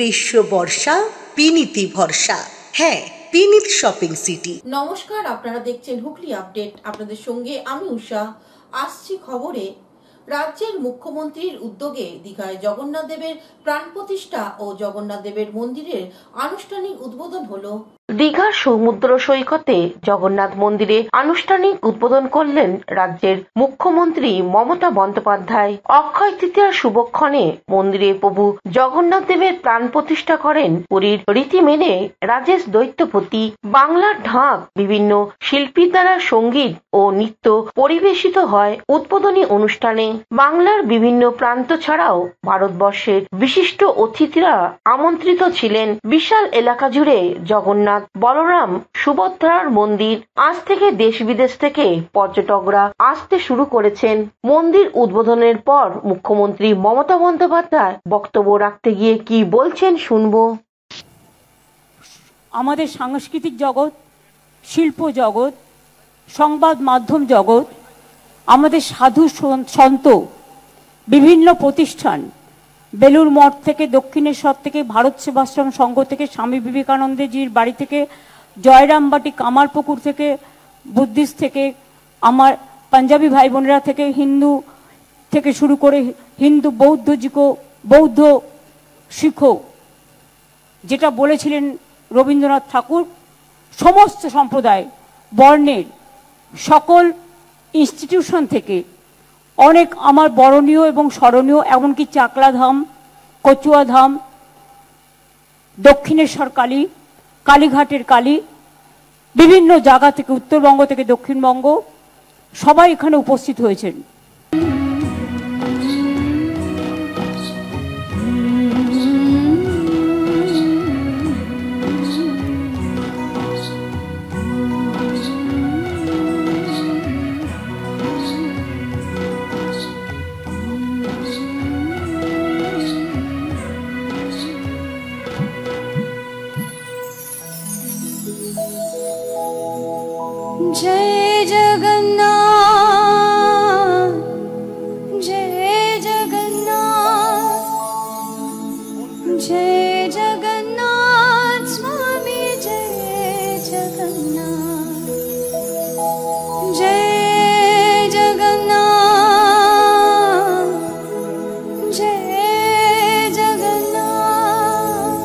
গ্রীষ্ম বর্ষা বিনীতি ভরসা। হ্যাঁ, বিনীত শপিং সিটি। নমস্কার, আপনারা দেখছেন হুগলি আপডেট। আপনাদের সঙ্গে আমি উষা। আসছি খবরে। রাজ্যের মুখ্যমন্ত্রীর উদ্যোগে দীঘায় জগন্নাথ দেবের প্রাণ প্রতিষ্ঠা ও জগন্নাথ দেবের মন্দিরের আনুষ্ঠানিক উদ্বোধন হলো। দীঘার সমুদ্র সৈকতে জগন্নাথ মন্দিরে আনুষ্ঠানিক উদ্বোধন করলেন রাজ্যের মুখ্যমন্ত্রী মমতা বন্দ্যোপাধ্যায়। অক্ষয় তৃতীয়ার শুভক্ষণে মন্দিরে প্রভু জগন্নাথ দেবের প্রাণ প্রতিষ্ঠা করেন পুরীর রীতি মেনে রাজেশ দৈত্যপতি। বাংলার ঢাক বিভিন্ন শিল্পীর দ্বারা সঙ্গীত ও নৃত্য পরিবেশিত হয় উদ্বোধনী অনুষ্ঠানে। বাংলার বিভিন্ন প্রান্ত ছাড়াও ভারতবর্ষের বিশিষ্ট অতিথিরা আমন্ত্রিত ছিলেন। বিশাল এলাকা জুড়ে জগন্নাথ, বলরাম, সুভদ্রার মন্দির আজ থেকে দেশ বিদেশ থেকে পর্যটকরা আসতে শুরু করেছেন। মন্দির উদ্বোধনের পর মুখ্যমন্ত্রী মমতা বন্দ্যোপাধ্যায় বক্তব্য রাখতে গিয়ে কি বলছেন শুনবো। আমাদের সাংস্কৃতিক জগৎ, শিল্প জগৎ, সংবাদ মাধ্যম জগৎ, আমাদের সাধু সন্ত, বিভিন্ন প্রতিষ্ঠান, বেলুর মঠ থেকে, দক্ষিণেশ্বর থেকে, ভারত সেবাশ্রম সংঘ থেকে, স্বামী বিবেকানন্দজির বাড়ি থেকে, জয়রামবাটি কামারপুকুর থেকে, বুদ্ধিস্ট থেকে, আমার পাঞ্জাবি ভাই বোনেরা থেকে, হিন্দু থেকে শুরু করে হিন্দু বৌদ্ধ শিখ, যেটা বলেছিলেন রবীন্দ্রনাথ ঠাকুর, সমস্ত সম্প্রদায় বর্ণের সকল ইনস্টিটিউশন থেকে অনেক আমার বরণীয় এবং স্মরণীয়, এমনকি চাকলা ধাম, কচুয়া ধাম, দক্ষিণেশ্বর কালী, কালীঘাটের কালী, বিভিন্ন জায়গা থেকে, উত্তরবঙ্গ থেকে দক্ষিণবঙ্গ, সবাই এখানে উপস্থিত হয়েছেন। जय जगन्नाथ, जय जगन्नाथ, जय जगन्नाथ स्वामी, जय जगन्नाथ, जय जगन्नाथ, जय जगन्नाथ,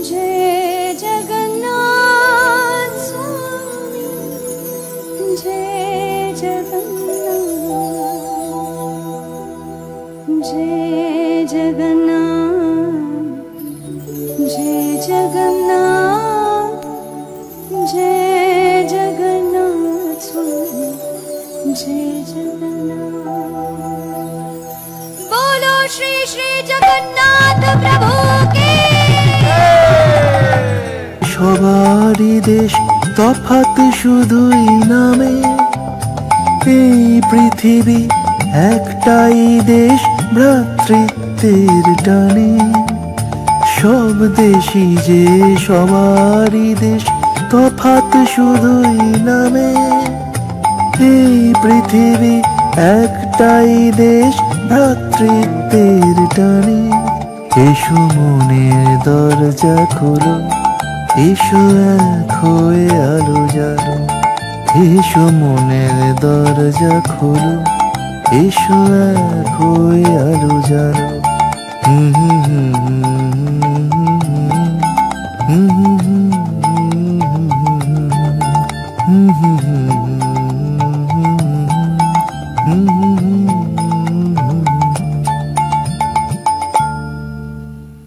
जय जगन्नाथ स्वामी, जय जगन्नाथ, जय जगन्नाथ, जय जगन्नाथ, जय जगन्नाथ स्वामी, जय जगन्नाथ। बोलो श्री श्री जगन्नाथ प्रभु की। সবারই দেশ, তফাৎ শুধুই নামে। এই পৃথিবী একটাই দেশ, ভ্রাতৃত্বের টানে। সব দেশই যে সবারই দেশ, তফাৎ শুধুই নামে। এই পৃথিবী একটাই দেশ, ভ্রাতৃত্বের টানে। এসো মনের দরজা খোলো, এসো এক হয়ে আলো জ্বালো। এসো মনের দরজা খোলো, এসো এক হয়ে আলো জ্বালো।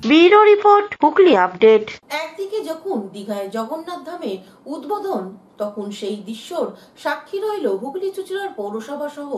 Bureau report, Hooghly update. একদিকে যখন দীঘায় জগন্নাথ ধামের উদ্বোধন, তখন সেই দৃশ্যর সাক্ষী রইল হুগলি চুঁচুড়ার পৌরসভা সহ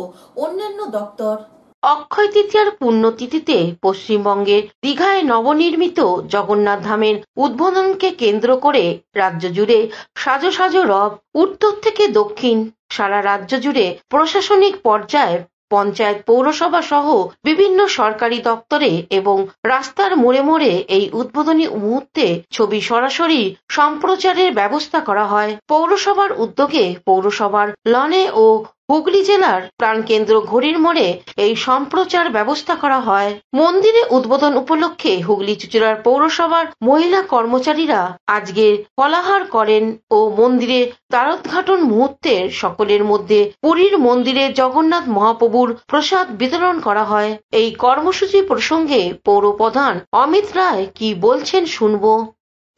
অন্যান্য দপ্তর। অক্ষয় তৃতীয়ার পুণ্যতিথিতে পশ্চিমবঙ্গে দীঘায় নবনির্মিত জগন্নাথ ধামের উদ্বোধনকে কেন্দ্র করে রাজ্য জুড়ে সাজো সাজো রব। উত্তর থেকে দক্ষিণ সারা রাজ্য জুড়ে প্রশাসনিক পর্যায়ে পঞ্চায়েত, পৌরসভা সহ বিভিন্ন সরকারি দপ্তরে এবং রাস্তার মোড়ে মোড়ে এই উদ্বোধনী মুহূর্তে ছবি সরাসরি সম্প্রচারের ব্যবস্থা করা হয়। পৌরসভার উদ্যোগে পৌরসভার লনে ও হুগলি জেলার প্রাণকেন্দ্র ঘড়ির মোড়ে এই সম্প্রচার ব্যবস্থা করা হয়। মন্দিরে উদ্বোধন উপলক্ষে হুগলি চুঁচুড়ার পৌরসভার মহিলা কর্মচারীরা আজকে ফলাহার করেন ও মন্দিরে দ্বারোদ্ঘাটন মুহূর্তের সকলের মধ্যে পুরীর মন্দিরে জগন্নাথ মহাপ্রভুর প্রসাদ বিতরণ করা হয়। এই কর্মসূচি প্রসঙ্গে পৌর প্রধান অমিত রায় কি বলছেন শুনবো।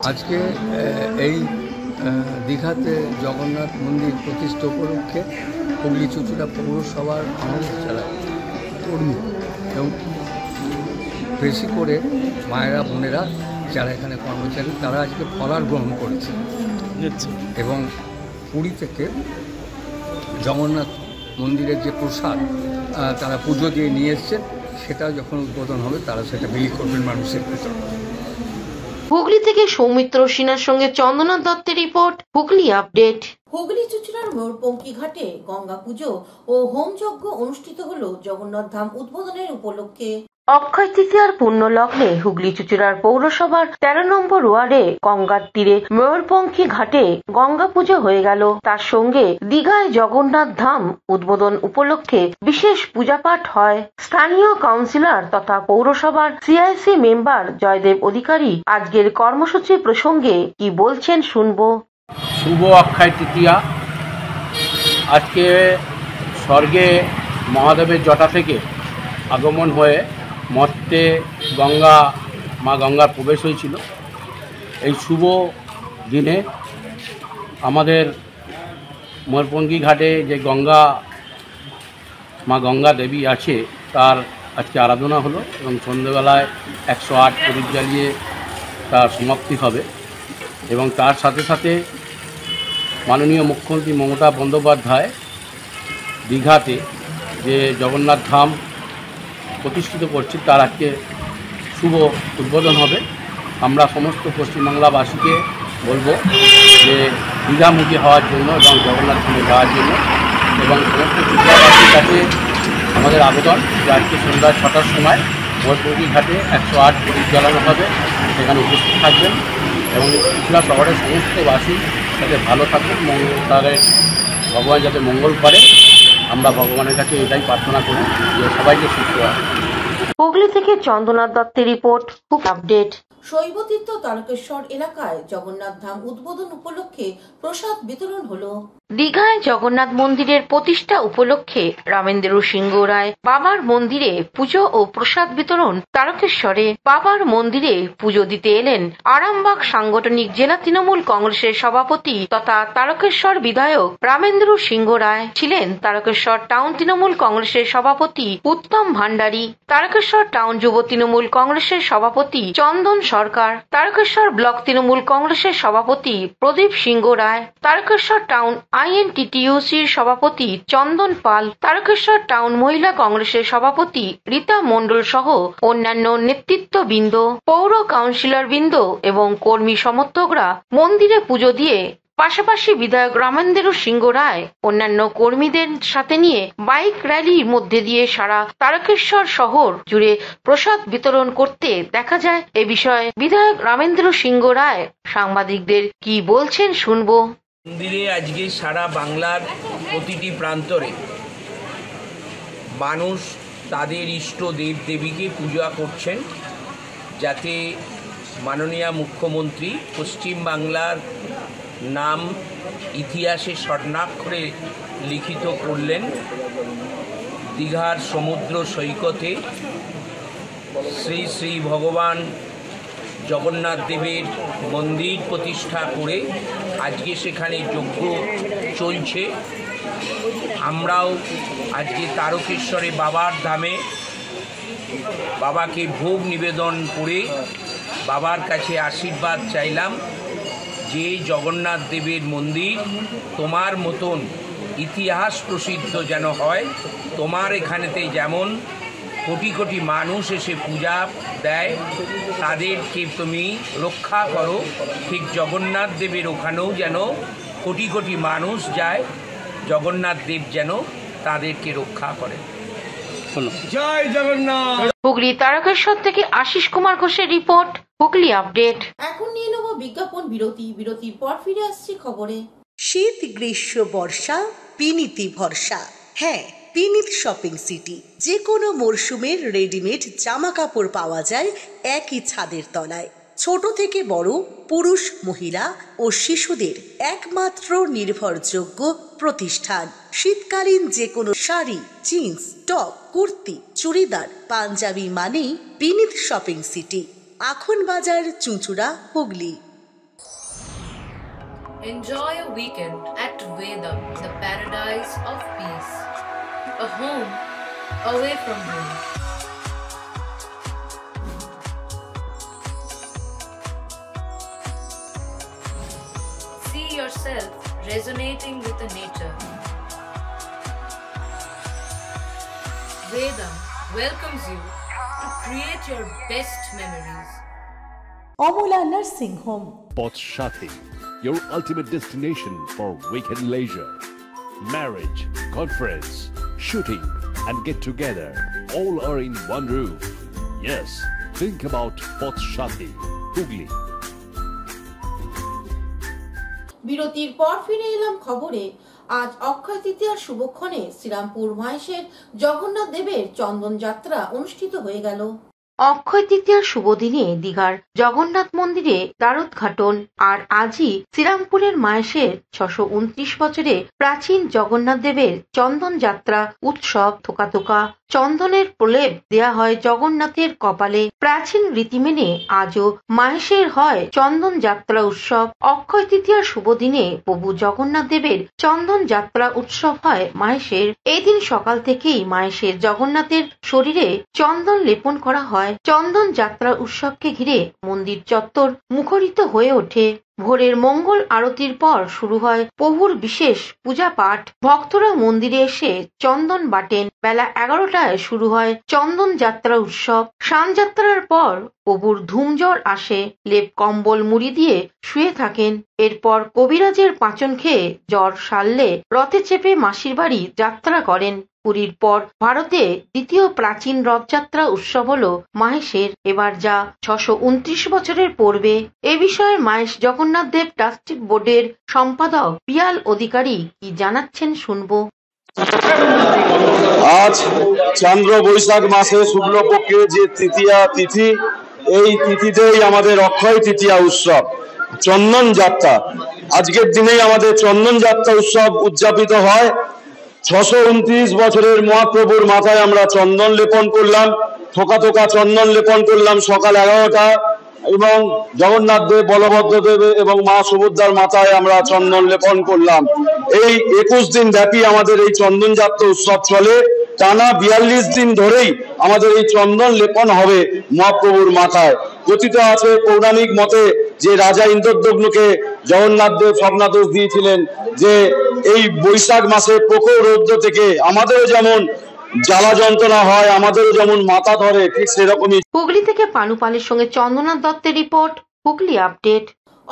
আজকে এই দীঘাতে জগন্নাথ মন্দির প্রতিষ্ঠা উপলক্ষে হুগলি চুঁচুড়া পৌরসভার আমাদের যারা কর্মী এবং বেশি করে মায়েরা বোনেরা যারা এখানে কর্মচারী তারা আজকে ফলাহার গ্রহণ করেছে এবং পুরী থেকে জগন্নাথ মন্দিরের যে প্রসাদ তারা পুজো দিয়ে নিয়ে এসছেন সেটা যখন উদ্বোধন হবে তারা সেটা বিলি করবেন মানুষের ভিতরে। হুগলি থেকে সৌমিত্র সিনহার সঙ্গে চন্দনা দত্তের রিপোর্ট, হুগলি আপডেট। হুগলি চুঁচুড়ার ময়ূরপঙ্খী ঘাটে গঙ্গা পুজো ও হোমযজ্ঞ অনুষ্ঠিত হলো জগন্নাথ ধাম উদ্বোধনের উপলক্ষে। অক্ষয় তৃতীয়ার পুণ্য লগ্নে হুগলি চুঁচুড়ার পৌরসভার 13 নম্বর ওয়ার্ডে গঙ্গার তীরে ময়ূরপঙ্খী ঘাটে গঙ্গা পুজো হয়ে গেল। তার সঙ্গে দীঘায় জগন্নাথ ধাম উদ্বোধন উপলক্ষে বিশেষ পূজাপাঠ হয়। স্থানীয় কাউন্সিলর তথা পৌরসভার সিআইসি মেম্বার জয়দেব অধিকারী আজকের কর্মসূচি প্রসঙ্গে কি বলছেন শুনবো। শুভ অক্ষয় তৃতীয়া। আজকে স্বর্গে মহাদেবের জটা থেকে আগমন হয়ে মর্তে মা গঙ্গার প্রবেশ হয়েছিল। এই শুভ দিনে আমাদের ময়ূরপঙ্খী ঘাটে যে মা গঙ্গা দেবী আছে তার আজকে আরাধনা হলো এবং সন্ধ্যেবেলায় 108 প্রদীপ জ্বালিয়ে তার সমাপ্তি হবে এবং তার সাথে সাথে মাননীয় মুখ্যমন্ত্রী মমতা বন্দ্যোপাধ্যায় দীঘাতে যে জগন্নাথ ধাম প্রতিষ্ঠিত করছে তার আজকে শুভ উদ্বোধন হবে। আমরা সমস্ত পশ্চিমবাংলাবাসীকে বলবো যে দীঘামুখী হওয়ার জন্য এবং জগন্নাথ ধামে যাওয়ার জন্য এবং সমস্ত চুঁচুড়াবাসীর কাছে আমাদের আবেদন যে আজকে সন্ধ্যা 6টার সময় ময়ূরপঙ্খী ঘাটে 108 প্রদীপ জ্বালানো হবে, সেখানে উপস্থিত থাকবেন এবং চুঁচুড়া শহরের সমস্ত বাসী যাতে ভালো থাকুন, তাদের ভগবান যাতে মঙ্গল করে আমরা ভগবানের কাছে এটাই প্রার্থনা করি যে সবাইকে সুস্থ হয়। হুগলি থেকে চন্দনা দত্তের রিপোর্ট, হুগলি আপডেট। শৈবতীর্থ তারকেশ্বর এলাকায় জগন্নাথ ধাম উদ্বোধন উপলক্ষে প্রসাদ বিতরণ হলো। দীঘায় জগন্নাথ মন্দিরের প্রতিষ্ঠা উপলক্ষে রামেন্দ্র সিংহ রায় বাবার মন্দিরে পুজো ও প্রসাদ বিতরণ। তারকেশ্বরে বাবার মন্দিরে পুজো দিতে এলেন আরামবাগ সাংগঠনিক জেলা তৃণমূল কংগ্রেসের সভাপতি তথা তারকেশ্বর বিধায়ক রামেন্দ্র সিংহ রায়। ছিলেন তারকেশ্বর টাউন তৃণমূল কংগ্রেসের সভাপতি উত্তম ভান্ডারী, তারকেশ্বর টাউন যুব তৃণমূল কংগ্রেসের সভাপতি চন্দন সরকার, তারকেশ্বর ব্লক তৃণমূল কংগ্রেসের সভাপতি প্রদীপ সিংহ রায়, তারকেশ্বর টাউন INTTUCর সভাপতি চন্দন পাল, তারকেশ্বর টাউন মহিলা কংগ্রেসের সভাপতি রীতা মণ্ডল সহ অন্যান্য নেতৃত্ববৃন্দ, পৌর কাউন্সিলর বৃন্দ এবং কর্মী সমর্থকরা মন্দিরে পুজো দিয়ে পাশাপাশি বিধায়ক রামেন্দ্র সিংহ রায় অন্যান্য কর্মীদের সাথে নিয়ে বাইক র্যালির মধ্যে দিয়ে সারা তারকেশ্বর শহর জুড়ে প্রসাদ বিতরণ করতে দেখা যায়। এ বিষয়ে বিধায়ক রামেন্দ্র সিংহ রায় সাংবাদিকদের কি বলছেন শুনবো। মন্দিরে আজকে সারা বাংলার প্রতিটি প্রান্তরে মানুষ তাদের ইষ্ট দেব দেবীকে পূজা করছেন, যাতে মাননীয় মুখ্যমন্ত্রী পশ্চিমবাংলার নাম ইতিহাসে স্বর্ণাক্ষরে লিখিত করলেন। দীঘার সমুদ্র সৈকতে শ্রী শ্রী ভগবান জগন্নাথ দেবের মন্দির প্রতিষ্ঠা করে আজকে সেখানে যজ্ঞ চলছে। আমরাও আজকে তারকেশ্বরে বাবার ধামে বাবাকে ভোগ নিবেদন করে বাবার কাছে আশীর্বাদ চাইলাম যে জগন্নাথ দেবের মন্দির তোমার মতন ইতিহাস প্রসিদ্ধ যেন হয়, তোমার এখানেতে যেমন কোটি কোটি মানুষ এসে পূজা দেয় তাদেরকে তুমি রক্ষা করো, ঠিক জগন্নাথ দেবের ওখানেও যেন কোটি কোটি মানুষ যায়, জগন্নাথ দেব যেন তাদেরকে রক্ষা করে। জয় জগন্নাথ। হুগলি তারকেশ্বর থেকে আশিস কুমার ঘোষের রিপোর্ট, হুগলি আপডেট। এখন নিয়ে নেব বিজ্ঞাপন বিরতি। বিরতির পর ফিরে আসছি খবরে। শীত গ্রীষ্ম বর্ষা বিনীতি ভরসা, হ্যাঁ, বিনীত শপিং সিটি। যে কোনো মরশুমের রেডিমেড জামা কাপড় পাওয়া যায় একই ছাদের তলায়। ছোট থেকে বড়, পুরুষ, মহিলা ও শিশুদের একমাত্র নির্ভরযোগ্য প্রতিষ্ঠান। শীতকালীন যে কোনো শাড়ি, জিন্স, টপ, কুর্তি, চুড়িদার, পাঞ্জাবি মানেই বিনীত শপিং সিটি। আখন বাজার, চুঁচুড়া, Hooghly. Enjoy a weekend at Vedam, the paradise of peace. A home away from home. See yourself resonating with the nature. Vedam welcomes you to create your best memories. Amula Nursing Home. Potshati, your ultimate destination for weekend leisure. Marriage, conference, shooting and get together all are in one roof. Yes, think about Potshati, Hugli. বিরতির পর ফিরে এলাম খবরে। আজ অক্ষয় তৃতীয়ার শুভক্ষণে শ্রীরামপুর মহেশের জগন্নাথ দেবের চন্দন যাত্রা অনুষ্ঠিত হয়ে গেল। অক্ষয় তৃতীয়ার শুভ দিনে দীঘার জগন্নাথ মন্দিরে দ্বারোদ্ঘাটন। আর আজই শ্রীরামপুরের মায়েশের 629 বছরে প্রাচীন জগন্নাথ দেবের চন্দন যাত্রা উৎসব। থোকা থোকা চন্দনের প্রলেপ দেয়া হয় জগন্নাথের কপালে। প্রাচীন রীতি মেনে আজও মাহেশের হয় চন্দন যাত্রা উৎসব। অক্ষয় তৃতীয়ার শুভ দিনে প্রভু জগন্নাথ দেবের চন্দন যাত্রা উৎসব হয় মাহেশের। এই দিন সকাল থেকেই মাহেশের জগন্নাথের শরীরে চন্দন লেপন করা হয়। চন্দন যাত্রা উৎসবকে ঘিরে মন্দির চত্বর মুখরিত হয়ে ওঠে। ভোরের মঙ্গল আরতির পর শুরু হয় প্রভুর বিশেষ পূজা পাঠ। ভক্তরা মন্দিরে এসে চন্দন বাটেন। বেলা 11টায় শুরু হয় চন্দন যাত্রা উৎসব। সানযাত্রার পর প্রভুর ধুমজ্বর আসে। লেপ কম্বল মুড়ি দিয়ে শুয়ে থাকেন। এরপর কবিরাজের পাঁচন খেয়ে জ্বর সারলে রথে চেপে মাসির বাড়ি যাত্রা করেন। পুরীর পর ভারতে দ্বিতীয় প্রাচীন রথযাত্রা উৎসব হল মাহেশের। এবার যা 629 বছরের পূর্বে। এ বিষয়ে মাহেশ জগন্নাথ দেব ট্রাস্টি বোর্ডের সম্পাদক পিয়াল অধিকারী কি জানাচ্ছেন শুনবো। আজ চন্দ্র বৈশাখ মাসে শুক্লপক্ষে যে তৃতীয়া তিথি, এই তিথিতেই আমাদের অক্ষয় তৃতীয়া উৎসব চন্দন যাত্রা। আজকের দিনেই আমাদের চন্দন যাত্রা উৎসব উদযাপিত হয়। 629 বছরের মহাপ্রভুর মাথায় আমরা চন্দন লেপন করলাম। থোকা থোকা চন্দন লেপন করলাম সকাল 11টা এবং জগন্নাথ দেব, বলভদ্র দেব এবং মা সুভদ্রার মাথায় আমরা চন্দন লেপন করলাম। এই 21 দিন ব্যাপী আমাদের এই চন্দন যাত্রা উৎসব চলে। টানা 42 দিন ধরেই আমাদের এই চন্দন লেপন হবে মহাপ্রভুর মাথায়। কথিত আছে পৌরাণিক মতে যে রাজা ইন্দ্রদ্যুম্নকে জগন্নাথ দেব স্বপ্নাদেশ দিয়েছিলেন যে এই বৈশাখ মাসে প্রখর রৌদ্র থেকে আমাদেরও যেমন জ্বালা যন্ত্রণা হয়, আমাদেরও যেমন মাথা ধরে, ঠিক সেরকমই। হুগলি থেকে পানুপালের সঙ্গে চন্দনা দত্তের রিপোর্ট, হুগলি আপডেট।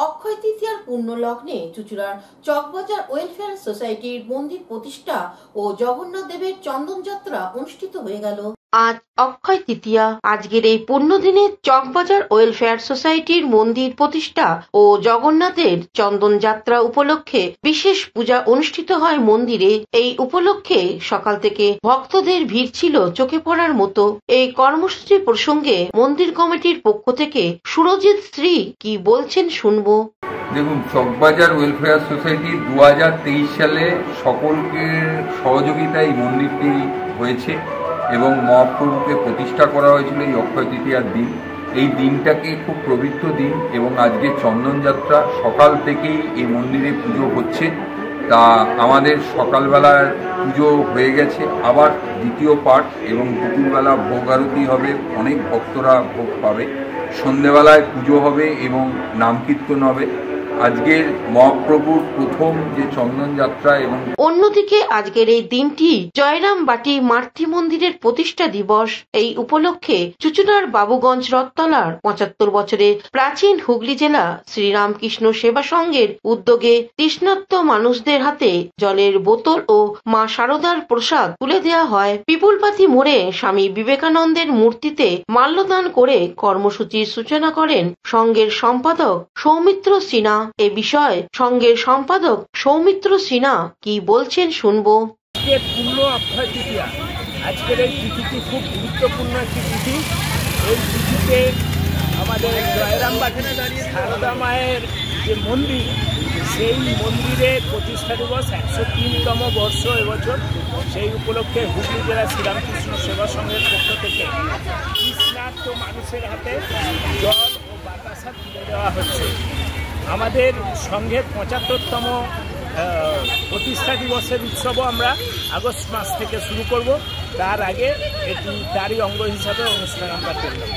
অক্ষয় তৃতীয়ার পূর্ণ লগ্নে চুঁচুড়ার চকবাজার ওয়েলফেয়ার সোসাইটির মন্দির প্রতিষ্ঠা ও জগন্নাথ দেবের চন্দন যাত্রা অনুষ্ঠিত হয়ে গেল। আজ অক্ষয় তৃতীয়া। আজকের এই পুণ্যদিনে চকবাজার ওয়েলফেয়ার সোসাইটির মন্দির প্রতিষ্ঠা ও জগন্নাথের চন্দন যাত্রা উপলক্ষে বিশেষ পূজা অনুষ্ঠিত হয় মন্দিরে। এই উপলক্ষে সকাল থেকে ভক্তদের ভিড় ছিল চোখে পড়ার মতো। এই কর্মসূচি প্রসঙ্গে মন্দির কমিটির পক্ষ থেকে সুরজিৎ শ্রী কি বলছেন শুনবো। দেখুন, চকবাজার ওয়েলফেয়ার সোসাইটি 2023 সালে সকলকে সহযোগিতায় এই মন্দিরটি হয়েছে এবং মহাপ্রভুকে প্রতিষ্ঠা করা হয়েছিল এই অক্ষয় তৃতীয়ার দিন। এই দিনটাকে খুব পবিত্র দিন এবং আজকে চন্দন যাত্রা সকাল থেকেই এই মন্দিরে পুজো হচ্ছে। তা আমাদের সকালবেলার পুজো হয়ে গেছে, আবার দ্বিতীয় পাঠ এবং দুপুরবেলা ভোগ আরতি হবে, অনেক ভক্তরা ভোগ পাবে। সন্ধেবেলায় পুজো হবে এবং নাম কীর্তন হবে। আজকের মহাপ্রভুর প্রথম যে চন্দন যাত্রা এবং অন্যদিকে আজকের এই দিনটি জয়রাম বাটি মাতৃ মন্দিরের প্রতিষ্ঠা দিবস। এই উপলক্ষে চুঁচুড়ার বাবুগঞ্জ রথতলার 75 বছরের প্রাচীন হুগলি জেলা শ্রীরামকৃষ্ণ সেবা সংঘের উদ্যোগে তৃষ্ণার্ত মানুষদের হাতে জলের বোতল ও মা শারদার প্রসাদ তুলে দেওয়া হয়। পিপুলপাতি মোড়ে স্বামী বিবেকানন্দের মূর্তিতে মাল্যদান করে কর্মসূচির সূচনা করেন সংঘের সম্পাদক সৌমিত্র সিনহা। এ বিষয়ে সংঘের সম্পাদক সৌমিত্র সিনহা কি বলছেন শুনবো। আজকে পূর্ণ অক্ষয় তৃতীয়া। আজকের এই তিথিটি খুব গুরুত্বপূর্ণ একটি তিথি। এই তিথিতে আমাদের জয়রামবাটি সারদা মায়ের যে মন্দির, সেই মন্দিরের প্রতিষ্ঠা দিবস 103তম বর্ষ এবছর। সেই উপলক্ষে হুগলি জেলা শ্রীরামকৃষ্ণ সেবা সংঘের পক্ষ থেকে কৃষ্ণার্থ মানুষের হাতে জল ও বাতাসা তুলে দেওয়া হচ্ছে। আমাদের সংঘের 75তম প্রতিষ্ঠা দিবসের উৎসবও আমরা আগস্ট মাস থেকে শুরু করব। তার আগে তারই অঙ্গ হিসাবে অনুষ্ঠান আমরা করলাম।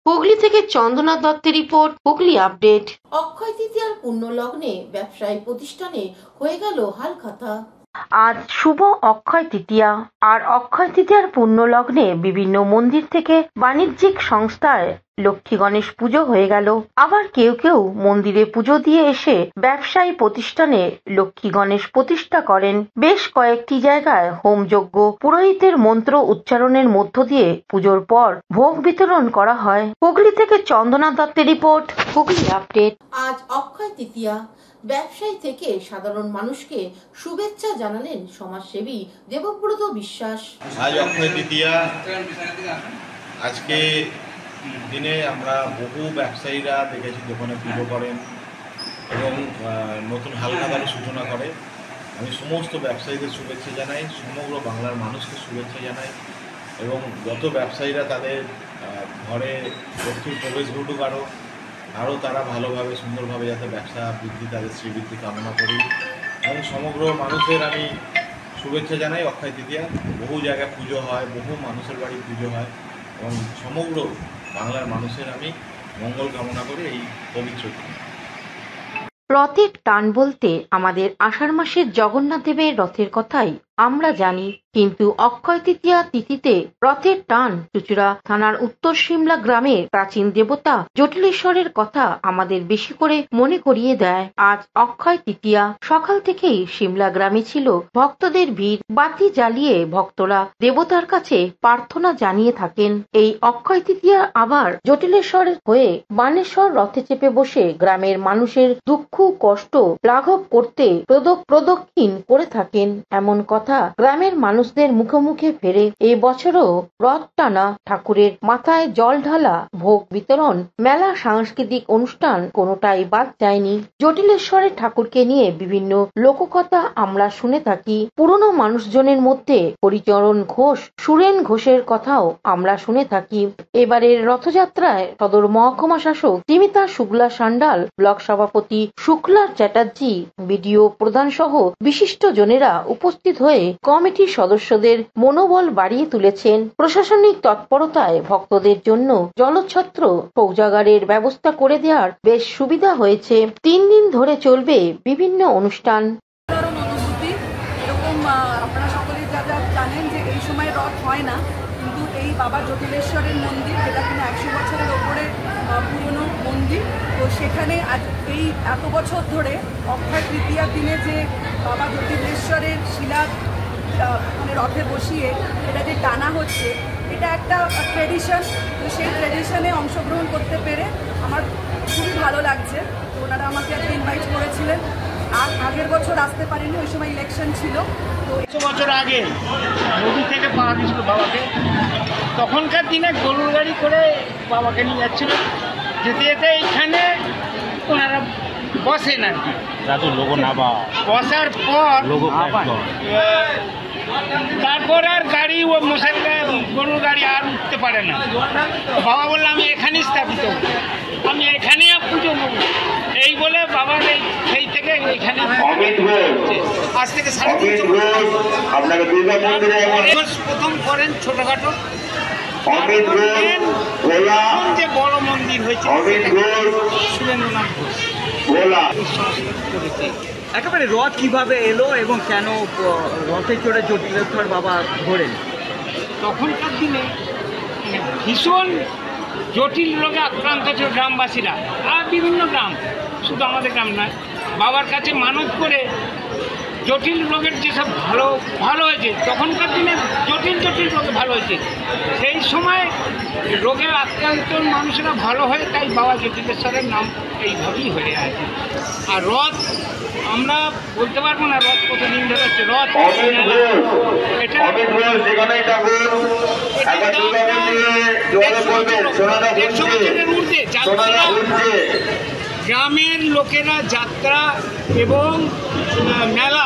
হুগলি থেকে চন্দ্রনাথ দত্তের রিপোর্ট, হুগলি আপডেট। অক্ষয় তৃতীয়ার পুণ্য লগ্নে ব্যবসায়ী প্রতিষ্ঠানে হয়ে গেল হালখাতা। আজ শুভ অক্ষয় তৃতীয়া। আর অক্ষয় তৃতীয়ার পুণ্য লগ্নে বিভিন্ন মন্দির থেকে বাণিজ্যিক সংস্থায় লক্ষ্মী গণেশ পুজো হয়ে গেল। আবার কেউ কেউ মন্দিরে পুজো দিয়ে এসে ব্যবসায়ী প্রতিষ্ঠানে লক্ষ্মী গণেশ প্রতিষ্ঠা করেন। বেশ কয়েকটি জায়গায় হোমযজ্ঞ, পুরোহিতের মন্ত্র উচ্চারণের মধ্য দিয়ে পুজোর পর ভোগ বিতরণ করা হয়। হুগলি থেকে চন্দ্রনাথ দত্তের রিপোর্ট, হুগলি আপডেট। আজ অক্ষয় তৃতীয়া। ব্যবসায়ী থেকে সাধারণ মানুষকে শুভেচ্ছা জানালেন সমাজসেবী দেবব্রত বিশ্বাস। আজ অক্ষয় তৃতীয়া। আজকে দিনে আমরা বহু ব্যবসায়ীরা দেখেছি দোকানে পুজো করেন এবং নতুন হালখাতার সূচনা করে। আমি সমস্ত ব্যবসায়ীদের শুভেচ্ছা জানাই, সমগ্র বাংলার মানুষকে শুভেচ্ছা জানাই এবং যত ব্যবসায়ীরা তাদের ঘরে লক্ষ্মীর প্রবেশ ঘটুক আরও তারা ভালোভাবে সুন্দরভাবে যাতে ব্যবসা বৃদ্ধি, তাদের শ্রীবৃদ্ধি কামনা করি এবং সমগ্র মানুষের আমি শুভেচ্ছা জানাই। অক্ষয় তৃতীয়া বহু জায়গায় পুজো হয়, বহু মানুষের বাড়ি পুজো হয় এবং সমগ্র বাংলার মানুষের আমি মঙ্গল কামনা করি এই পবিত্র দিনে। রথের টান বলতে আমাদের আষাঢ় মাসের জগন্নাথ দেবের রথের কথাই আমরা জানি, কিন্তু অক্ষয় তৃতীয়া তিথিতে রথের টান চুচুড়া থানার উত্তর সিমলা গ্রামের প্রাচীন দেবতা জটিলেশ্বরের কথা আমাদের বেশি করে মনে করিয়ে দেয়। আজ অক্ষয় তৃতীয়া। সকাল থেকেই সিমলা গ্রামে ছিল ভক্তদের ভিড়। বাতি জ্বালিয়ে ভক্তরা দেবতার কাছে প্রার্থনা জানিয়ে থাকেন। এই অক্ষয় তৃতীয়া আবার জটিলেশ্বরের হয়ে বানেশ্বর রথে চেপে বসে গ্রামের মানুষের দুঃখ কষ্ট লাঘব করতে প্রদক্ষিণ করে থাকেন, এমন কথা গ্রামের মানুষদের মুখে মুখে ফেরে। এই বছরও রথ টানা, ঠাকুরের মাথায় জল ঢালা, ভোগ বিতরণ, মেলা, সাংস্কৃতিক অনুষ্ঠান কোনোটাই বাদ যায়নি। জটিলেশ্বরের ঠাকুরকে নিয়ে বিভিন্ন লোককথা আমরা শুনে থাকি। পুরনো মানুষজনের মধ্যে হরিচরণ ঘোষ, সুরেন ঘোষের কথাও আমরা শুনে থাকি। এবারের রথযাত্রায় সদর মহকুমা শাসক তিমিতা শুক্লা সান্ডাল, ব্লক সভাপতি শুক্লা চ্যাটার্জি, বিডিও প্রধান সহ বিশিষ্ট জনেরা উপস্থিত হয়ে কমিটির সদস্যদের মনোবল বাড়িয়ে তুলেছেন। প্রশাসনিক তৎপরতায় ভক্তদের জন্য জলছত্র, শৌচাগারের ব্যবস্থা করে দেওয়ার বেশ সুবিধা হয়েছে। 3 দিন ধরে চলবে বিভিন্ন অনুষ্ঠান। এরকম আপনারা সকলেই যা জানেন যে এই সময় রথ হয় না, কিন্তু এই বাবা জটিলেশ্বরের মন্দির, যেটা কিনা 100 বছরের ওপরে পুরনো মন্দির, তো সেখানে আজ এই এত বছর ধরে অক্ষয় তৃতীয়ার দিনে যে বাবা জটিলেশ্বরের শিলা মানে রথে বসিয়ে এটা যে টানা হচ্ছে, এটা একটা ট্রেডিশন। তো সেই ট্রেডিশনে অংশগ্রহণ করতে পেরে আমার খুবই ভালো লাগছে। তো ওনারা আমাকে আজকে ইনভাইট করেছিলেন। আর আগের বছর আসতে পারিনি, ওই সময় ইলেকশন ছিল। তো 100 বছর আগে নদী থেকে পাওয়া গেছিল বাবাকে। তখনকার দিনে গরুর গাড়ি করে বাবাকে নিয়ে যাচ্ছিল। যেতে যেতে এইখানে ওনারা বসেন আর কি। বসার পর তারপর আর গাড়ি ও মশার গরুর গাড়ি আর উঠতে পারে না। বাবা বললো আমি এখানেই স্থাপিত, আমি এখানেই পুজো নেব। এই বলে বাবার সেই থেকে এখানে আজ থেকে 3.5 প্রথম করেন ছোটখাটো, যে বড় মন্দির হয়েছে সুরেন্দ্রনাথ ঘোষ। একেবারে রথ কিভাবে এলো এবং কেন রথে চড়ে জটিলেশ্বর বাবা ঘোরেন? তখনকার দিনে ভীষণ জটিল রোগে আক্রান্ত ছিল গ্রামবাসীরা, আর বিভিন্ন গ্রাম, শুধু আমাদের গ্রাম নয়। বাবার কাছে মানত করে জটিল রোগের যেসব ভালো হয়েছে, তখনকার দিনে জটিল রোগ ভালো হয়েছে, সেই সময় রোগের আক্রান্ত মানুষেরা ভালো হয়, তাই বাবা জটিলেশ্বরের নাম এইভাবেই হয়ে আছে। আর রথ আমরা বলতে পারবো না রথ কতদিন ধরে হচ্ছে। রথ গ্রামের লোকেরা যাত্রা এবং মেলা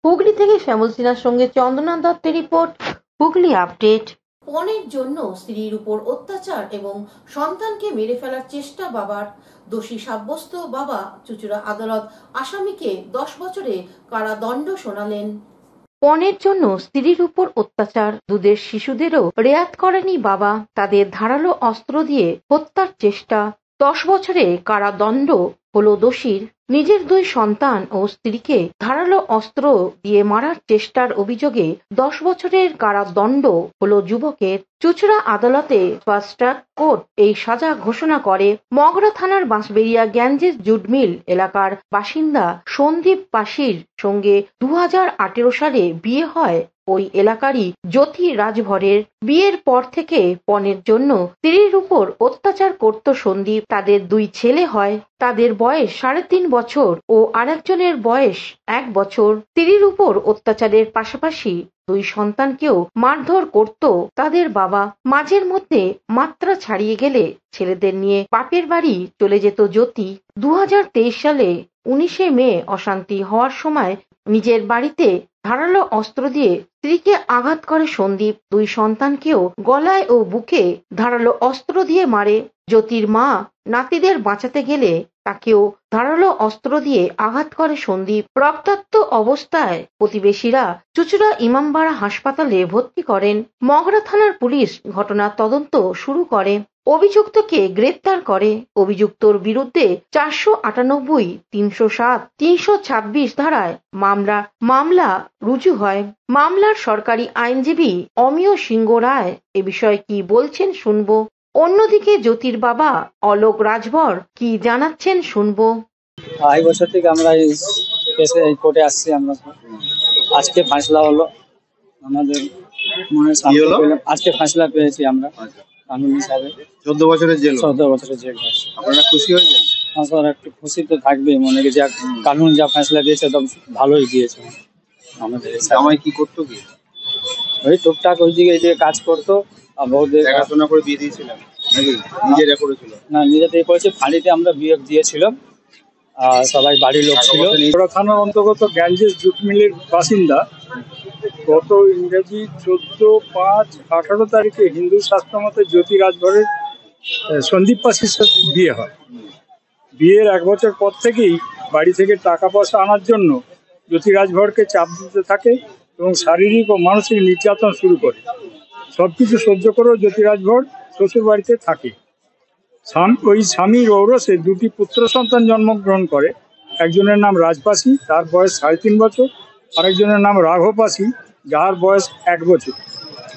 হুগলি থেকে শ্যামল সিনহার সঙ্গে চন্দনা দত্তের রিপোর্ট, হুগলি আপডেট। পণের জন্য স্ত্রীর উপর অত্যাচার এবং সন্তানকে মেরে ফেলার চেষ্টা বাবার, দোষী সাব্যস্ত বাবা, চুঁচুড়া আদালত আসামিকে 10 বছরের কারাদণ্ড শোনালেন। পণের জন্য স্ত্রীর উপর অত্যাচার, দুধের শিশুদেরও রেয়াত করেনি বাবা, তাদের ধারালো অস্ত্র দিয়ে হত্যার চেষ্টা, 10 বছরে কারাদণ্ড হলো দোষীর। নিজের 2 সন্তান ও স্ত্রীকে ধারালো অস্ত্র দিয়ে মারার চেষ্টার অভিযোগে 10 বছরের কারাদণ্ড হলো যুবকের। চুঁচুড়া আদালতে ফাস্ট ট্র্যাক কোর্ট এই সাজা ঘোষণা করে। মগরা থানার বাঁশবেড়িয়া গ্যাঞ্জেস জুট মিল এলাকার বাসিন্দা সন্দীপ পাশির সঙ্গে 2018 সালে বিয়ে হয় ওই এলাকারই জ্যোতি রাজভরের। বিয়ের পর থেকে পণের জন্য স্ত্রীর উপর অত্যাচার করত সন্দীপ। তাদের 2 ছেলে হয়, তাদের বয়স 3.5 বছর ও আরেকজনের বয়স 1 বছর। স্ত্রীর উপর অত্যাচারের পাশাপাশি 2 সন্তানকেও মারধর করত তাদের বাবা। মাঝের মধ্যে মাত্রা ছাড়িয়ে গেলে ছেলেদের নিয়ে বাপের বাড়ি চলে যেত জ্যোতি। 2023 সালে 19 মে অশান্তি হওয়ার সময় নিজের বাড়িতে ধারালো অস্ত্র দিয়ে স্ত্রীকে আঘাত করে সন্দীপ। 2 সন্তানকেও গলায় ও বুকে ধারালো অস্ত্র দিয়ে মারে। জ্যোতির মা নাতিদের বাঁচাতে গেলে তাকেও ধারালো অস্ত্র দিয়ে আঘাত করে সন্দীপ। রক্তাক্ত অবস্থায় প্রতিবেশীরা চুঁচুড়া ইমামবাড়া হাসপাতালে ভর্তি করেন। মগরা থানার পুলিশ ঘটনার তদন্ত শুরু করে, অভিযুক্তকে গ্রেপ্তার করে। অভিযুক্তর বিরুদ্ধে 498, 307, 326 ধারায় মামলা রুজু হয়। মামলার সরকারি আইনজীবী অমিয় সিংহ রায় এ বিষয়ে কি বলছেন শুনবো। অন্যদিকে জ্যোতির বাবা অলোক রাজভর কি জানাচ্ছেন শুনবো। 2.5 বছর থেকে আমরা এই কেসে কোর্টে আসছি। আমরা আজকে ফয়সালা হলো, আমাদের মনের শান্তি পেলাম। আজকে ফয়সালা পেয়েছি আমরা কানুন হিসাবে। 14 বছরের জেল। 14 বছরের জেল। আপনারা খুশি হয়েছেন? হ্যাঁ স্যার, একটু খুশি তো থাকবেই মনে, যে কানুন যা ফয়সালা দিয়েছে তো ভালোই দিয়েছে আমাদের। জামাই কি করতো? কি ওই টুকটাক ওই দিকে কাজ করতো। আর বউদের দেখাশোনা করে বিয়ে দিয়েছিলাম নাকি নিজেরা করেছিল? না, নিজেতেই করেছে। ফাঁড়িতে আমরা বিয়ে দিয়েছিলাম, সবাই বাড়ির লোক ছিল। মগরা থানার অন্তর্গত গ্যাঞ্জেস জুট মিলের বাসিন্দা। গত ইংরেজি 14/5/18 তারিখে হিন্দু শাস্ত্র মতে জ্যোতি রাজভরের সন্দীপ পাশির সাথে বিয়ে হয়। বিয়ের 1 বছর পর থেকেই বাড়ি থেকে টাকা পয়সা আনার জন্য জ্যোতি রাজভরকে চাপ দিতে থাকে এবং শারীরিক ও মানসিক নির্যাতন শুরু করে। সবকিছু সহ্য করেও জ্যোতি রাজভর শ্বশুর বাড়িতে থাকে। ওই স্বামীর ঔরসে 2টি পুত্র সন্তান জন্মগ্রহণ করে। একজনের নাম রাজপাশি, তার বয়স 3.5 বছর। আরেকজনের নাম রাঘব পাশি, যার বয়স 1 বছর।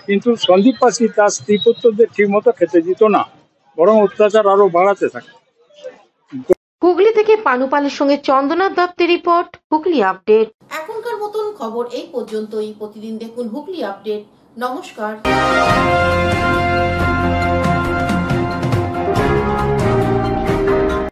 কিন্তু সন্দীপ পাশি তার স্ত্রী পুত্রদের ঠিক মতো খেতে দিত না, বরং অত্যাচার আরো বাড়াতে থাকে। হুগলি থেকে পানুপালের সঙ্গে চন্দনা দত্তের রিপোর্ট, হুগলি আপডেট। এখনকার মতন খবর এই পর্যন্তই। প্রতিদিন দেখুন হুগলি আপডেট। নমস্কার।